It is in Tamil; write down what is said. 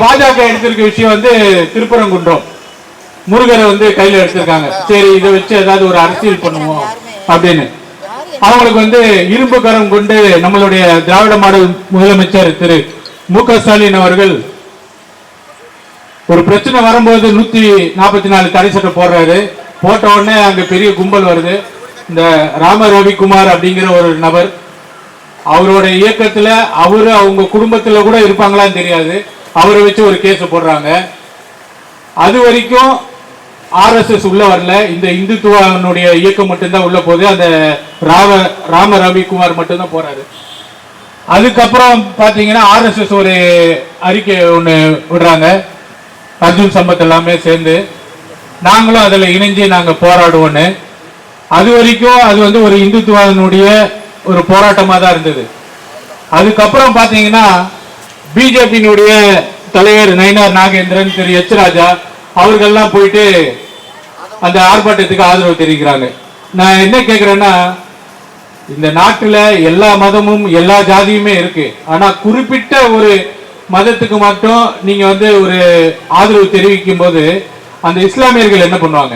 பாஜக எடுத்திருக்க விஷயம் வந்து திருப்பரங்குன்றம் முருகரை வந்து கையில எடுத்திருக்காங்க. சரி, இதை வச்சு ஏதாவது ஒரு அரசியல் பண்ணுவோம் அப்படின்னு அவங்களுக்கு வந்து இரும்பு கரம் கொண்டு நம்மளுடைய திராவிட மாடல் முதலமைச்சர் திரு மு.க. ஸ்டாலின் அவர்கள் ஒரு பிரச்சனை வரும்போது 144 தடை சட்டம் போடுறாரு. போட்ட உடனே அங்க பெரிய கும்பல் வருது. இந்த ராம ரவிக்குமார் அப்படிங்கிற ஒரு நபர், அவரோட இயக்கத்துல அவரு அவங்க குடும்பத்துல கூட இருப்பாங்களான்னு தெரியாது, அவரை வச்சு ஒரு கேஸ் போடுறாங்க. அது வரைக்கும் ஆர்எஸ்எஸ் உள்ள வரல, இந்த இந்துத்துவனுடைய இயக்கம் மட்டும்தான் உள்ள போகுது. அந்த ராம ரவிக்குமார் மட்டும்தான் போறாரு. அதுக்கப்புறம் பாத்தீங்கன்னா ஆர்எஸ்எஸ் ஒரு அறிக்கை ஒண்ணு விடுறாங்க, அர்ஜுன் சம்பத் எல்லாமே சேர்ந்து நாங்களும் அதுல இணைஞ்சு நாங்க போராடுவோன்னு. அது வரைக்கும் அது வந்து ஒரு இந்துத்துவனுடைய ஒரு போராட்டமா தான் இருந்தது. அதுக்கப்புறம் பாத்தீங்கன்னா பிஜேபியினுடைய தலைவர் நயினார் நாகேந்திரன், திரு எச் ராஜா அவர்கள்லாம் போயிட்டு அந்த ஆர்ப்பாட்டத்துக்கு ஆதரவு தெரிவிக்கிறாங்க. நான் என்ன கேட்கிறேன்னா, இந்த நாட்டுல எல்லா மதமும் எல்லா ஜாதியுமே இருக்கு. ஆனா குறிப்பிட்ட ஒரு மதத்துக்கு மட்டும் நீங்க வந்து ஒரு ஆதரவு தெரிவிக்கும் போது அந்த இஸ்லாமியர்கள் என்ன பண்ணுவாங்க?